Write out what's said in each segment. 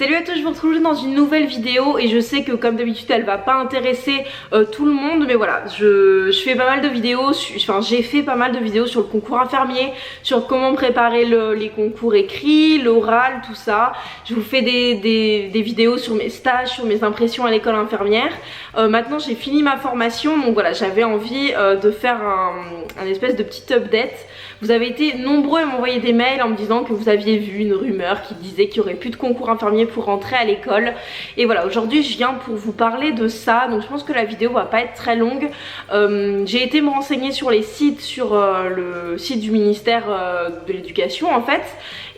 Salut à tous, je vous retrouve dans une nouvelle vidéo et je sais que comme d'habitude elle va pas intéresser tout le monde, mais voilà, je fais pas mal de vidéos, j'ai fait pas mal de vidéos sur le concours infirmier, sur comment préparer les concours écrits, l'oral, tout ça. Je vous fais des vidéos sur mes stages, sur mes impressions à l'école infirmière. Maintenant j'ai fini ma formation, donc voilà, j'avais envie de faire un espèce de petit update. Vous avez été nombreux à m'envoyer des mails en me disant que vous aviez vu une rumeur qui disait qu'il n'y aurait plus de concours infirmier pour rentrer à l'école. Et voilà, aujourd'hui je viens pour vous parler de ça, donc je pense que la vidéo va pas être très longue. J'ai été me renseigner sur les sites, sur le site du ministère de l'éducation en fait.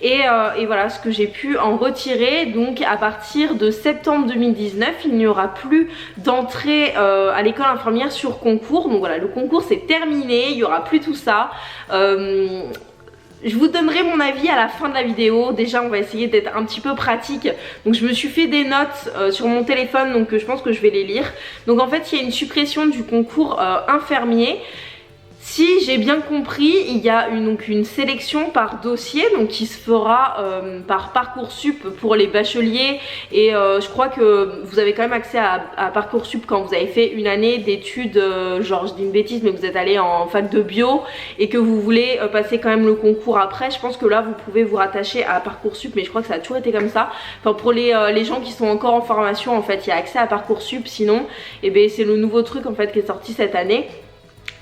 Et voilà ce que j'ai pu en retirer. Donc à partir de septembre 2019 il n'y aura plus d'entrée à l'école infirmière sur concours. Donc voilà, le concours c'est terminé, il n'y aura plus tout ça. Je vous donnerai mon avis à la fin de la vidéo. Déjà on va essayer d'être un petit peu pratique. Donc je me suis fait des notes sur mon téléphone, donc je pense que je vais les lire. Donc en fait il y a une suppression du concours infirmier. Si j'ai bien compris, il y a une sélection par dossier donc qui se fera par Parcoursup pour les bacheliers et je crois que vous avez quand même accès à Parcoursup quand vous avez fait une année d'études, genre je dis une bêtise mais vous êtes allé en fac de bio et que vous voulez passer quand même le concours après. Je pense que là vous pouvez vous rattacher à Parcoursup, mais je crois que ça a toujours été comme ça. Enfin pour les gens qui sont encore en formation en fait il y a accès à Parcoursup, sinon et ben c'est le nouveau truc en fait qui est sorti cette année.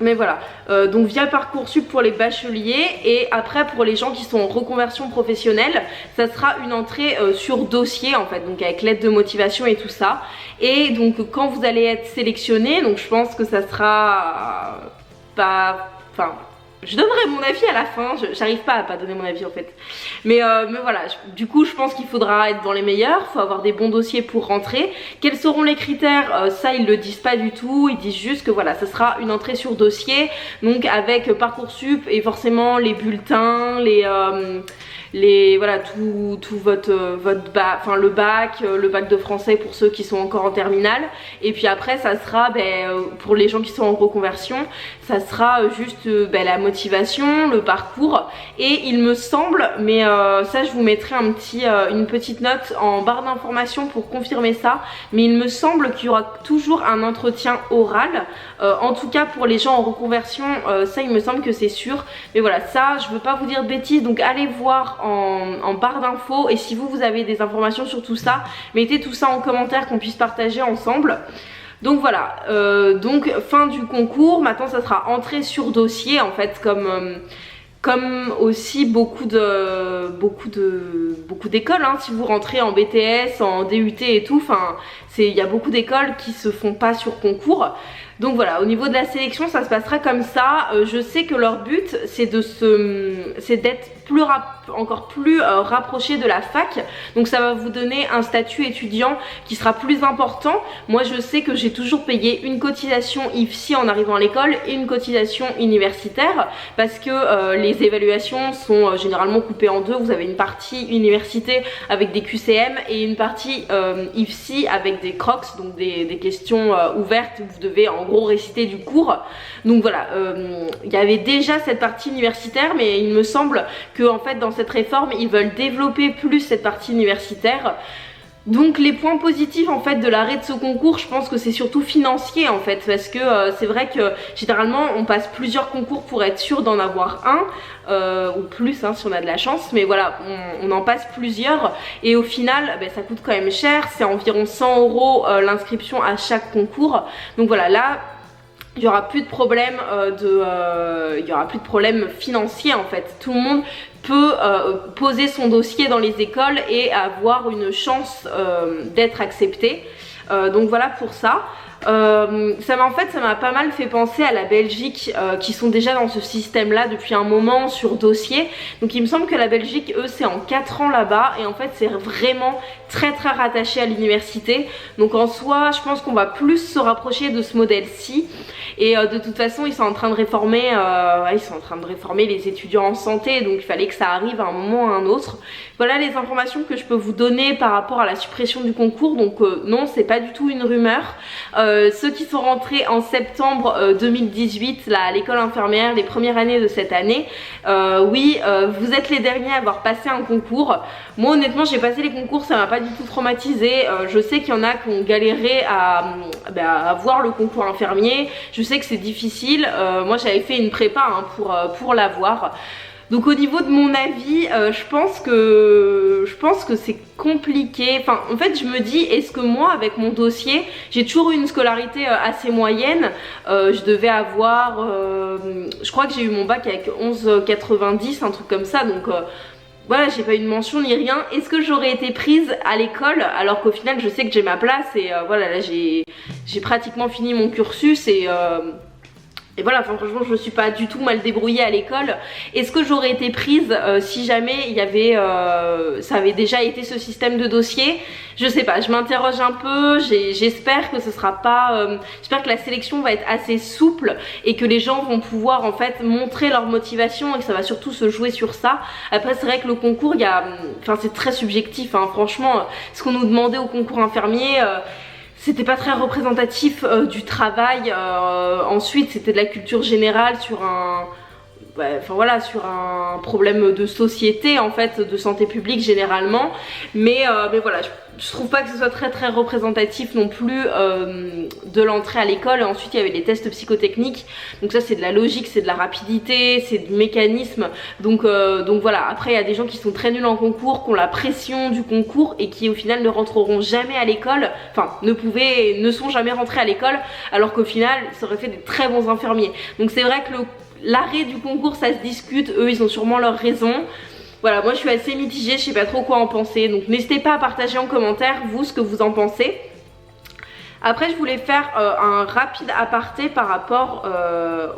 Mais voilà, donc via Parcoursup pour les bacheliers et après pour les gens qui sont en reconversion professionnelle, ça sera une entrée sur dossier en fait, donc avec lettre de motivation et tout ça. Et donc quand vous allez être sélectionné, donc je pense que ça sera pas... Enfin... Je donnerai mon avis à la fin, j'arrive pas à pas donner mon avis en fait. Mais voilà, du coup je pense qu'il faudra être dans les meilleurs, il faut avoir des bons dossiers pour rentrer. Quels seront les critères, ça ils le disent pas du tout, ils disent juste que voilà, ça sera une entrée sur dossier, donc avec Parcoursup et forcément les bulletins, voilà tout votre bac, enfin le bac de français pour ceux qui sont encore en terminale, et puis après ça sera pour les gens qui sont en reconversion, ça sera juste la motivation, le parcours, et il me semble, mais ça je vous mettrai une petite note en barre d'information pour confirmer ça, mais il me semble qu'il y aura toujours un entretien oral, en tout cas pour les gens en reconversion, ça il me semble que c'est sûr, mais voilà, ça je veux pas vous dire de bêtises, donc allez voir en barre d'infos, et si vous avez des informations sur tout ça, mettez tout ça en commentaire qu'on puisse partager ensemble. Donc voilà, donc fin du concours, maintenant ça sera entrée sur dossier en fait, comme aussi beaucoup d'écoles, hein. Si vous rentrez en BTS, en DUT et tout, enfin il y a beaucoup d'écoles qui se font pas sur concours. Donc voilà, au niveau de la sélection ça se passera comme ça. Je sais que leur but c'est d'être encore plus rapproché de la fac, donc ça va vous donner un statut étudiant qui sera plus important. Moi je sais que j'ai toujours payé une cotisation IFSI en arrivant à l'école et une cotisation universitaire, parce que les évaluations sont généralement coupées en deux. Vous avez une partie université avec des QCM et une partie IFSI avec des crocs, donc des questions ouvertes où vous devez en gros réciter du cours. Donc voilà, il y avait déjà cette partie universitaire, mais il me semble que en fait dans cette réforme ils veulent développer plus cette partie universitaire. Donc les points positifs en fait de l'arrêt de ce concours, je pense que c'est surtout financier en fait, parce que c'est vrai que généralement on passe plusieurs concours pour être sûr d'en avoir un ou plus hein, si on a de la chance, mais voilà, on en passe plusieurs et au final ça coûte quand même cher, c'est environ 100 € l'inscription à chaque concours. Donc voilà, là il n'y aura plus de problème financier en fait. Tout le monde peut poser son dossier dans les écoles et avoir une chance d'être accepté. Donc voilà pour ça. Ça m'a pas mal fait penser à la Belgique qui sont déjà dans ce système là depuis un moment sur dossier. Donc il me semble que la Belgique eux c'est en 4 ans là-bas, et en fait c'est vraiment très rattaché à l'université. Donc en soi je pense qu'on va plus se rapprocher de ce modèle-ci. Et de toute façon ils sont en train de réformer les étudiants en santé, donc il fallait que ça arrive à un moment ou à un autre. Voilà les informations que je peux vous donner par rapport à la suppression du concours. Donc non, c'est pas du tout une rumeur, ceux qui sont rentrés en septembre 2018 là, à l'école infirmière, les premières années de cette année, oui, vous êtes les derniers à avoir passé un concours. Moi honnêtement j'ai passé les concours, ça m'a pas du tout traumatisé. Je sais qu'il y en a qui ont galéré à voir le concours infirmier. Je sais que c'est difficile. Moi j'avais fait une prépa hein, pour l'avoir. Donc au niveau de mon avis, je pense que c'est compliqué. Enfin, en fait, je me dis, est-ce que moi, avec mon dossier, j'ai toujours eu une scolarité assez moyenne. Je devais avoir, je crois que j'ai eu mon bac avec 11,90, un truc comme ça. Donc voilà, j'ai pas eu de mention ni rien. Est-ce que j'aurais été prise à l'école alors qu'au final, je sais que j'ai ma place et voilà, là j'ai pratiquement fini mon cursus et voilà, enfin, franchement je me suis pas du tout mal débrouillée à l'école. Est-ce que j'aurais été prise si jamais il y avait, ça avait déjà été ce système de dossier? Je sais pas, je m'interroge un peu, j'espère que ce sera pas, j'espère que la sélection va être assez souple et que les gens vont pouvoir en fait montrer leur motivation et que ça va surtout se jouer sur ça. Après c'est vrai que le concours, il y a, enfin c'est très subjectif hein, franchement, ce qu'on nous demandait au concours infirmier, c'était pas très représentatif du travail. Ensuite c'était de la culture générale sur un, enfin voilà, sur un problème de société en fait, de santé publique généralement. Mais voilà, je trouve pas que ce soit très représentatif non plus de l'entrée à l'école. Ensuite il y avait les tests psychotechniques, donc ça c'est de la logique, c'est de la rapidité, c'est du mécanisme. Donc voilà, après il y a des gens qui sont très nuls en concours, qui ont la pression du concours et qui au final ne rentreront jamais à l'école, enfin ne sont jamais rentrés à l'école, alors qu'au final ça aurait fait des très bons infirmiers. Donc c'est vrai que l'arrêt du concours ça se discute, eux ils ont sûrement leurs raisons. Voilà, moi je suis assez mitigée, je sais pas trop quoi en penser, donc n'hésitez pas à partager en commentaire vous ce que vous en pensez. Après je voulais faire un rapide aparté par rapport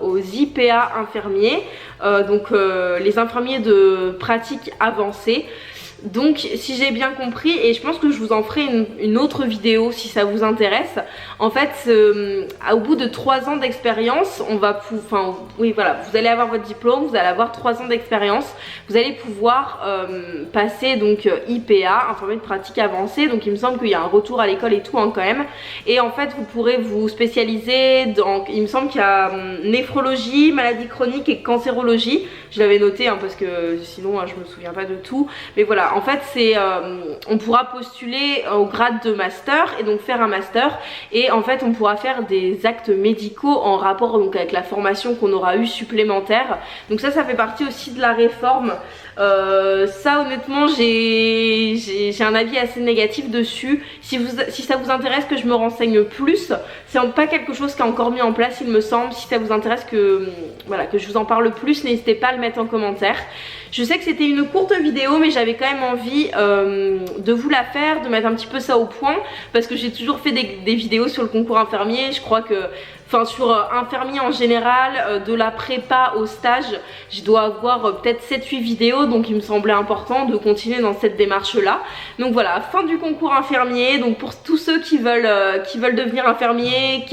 aux IPA infirmiers, donc les infirmiers de pratique avancée. Donc si j'ai bien compris, et je pense que je vous en ferai une autre vidéo si ça vous intéresse, en fait au bout de 3 ans d'expérience, on va oui voilà, vous allez avoir votre diplôme, vous allez avoir 3 ans d'expérience, vous allez pouvoir passer donc IPA, infirmier de pratique avancée. Donc il me semble qu'il y a un retour à l'école et tout hein, quand même, et en fait vous pourrez vous spécialiser dans, il me semble qu'il y a néphrologie, maladie chronique et cancérologie. Je l'avais noté hein, parce que sinon je me souviens pas de tout, mais voilà. En fait c'est on pourra postuler au grade de master et donc faire un master, et en fait on pourra faire des actes médicaux en rapport donc avec la formation qu'on aura eu supplémentaire. Donc ça fait partie aussi de la réforme. Ça honnêtement j'ai un avis assez négatif dessus. Si ça vous intéresse que je me renseigne plus, c'est pas quelque chose qui est encore mis en place il me semble. Si ça vous intéresse que je vous en parle plus, n'hésitez pas à le mettre en commentaire. Je sais que c'était une courte vidéo mais j'avais quand même envie de vous la faire, de mettre un petit peu ça au point, parce que j'ai toujours fait des vidéos sur le concours infirmier. Je crois que, enfin sur infirmier en général, de la prépa au stage, je dois avoir peut-être 7-8 vidéos, donc il me semblait important de continuer dans cette démarche là. Donc voilà, fin du concours infirmier. Donc pour tous ceux qui veulent devenir infirmier,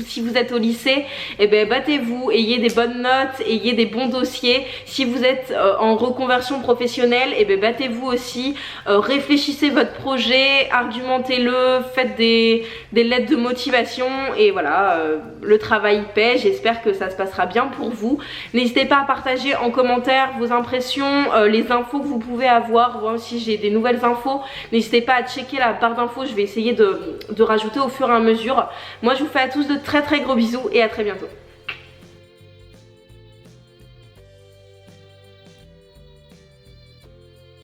si vous êtes au lycée, et ben battez-vous, ayez des bonnes notes, ayez des bons dossiers. Si vous êtes en reconversion professionnelle, et ben battez-vous aussi, réfléchissez votre projet, argumentez-le, faites des lettres de motivation, et voilà, le travail paie. J'espère que ça se passera bien pour vous. N'hésitez pas à partager en commentaire vos impressions, les infos que vous pouvez avoir, voir si j'ai des nouvelles infos. N'hésitez pas à checker la barre d'infos, je vais essayer de rajouter au fur et à mesure. Moi je vous fais à tous de très gros bisous et à très bientôt.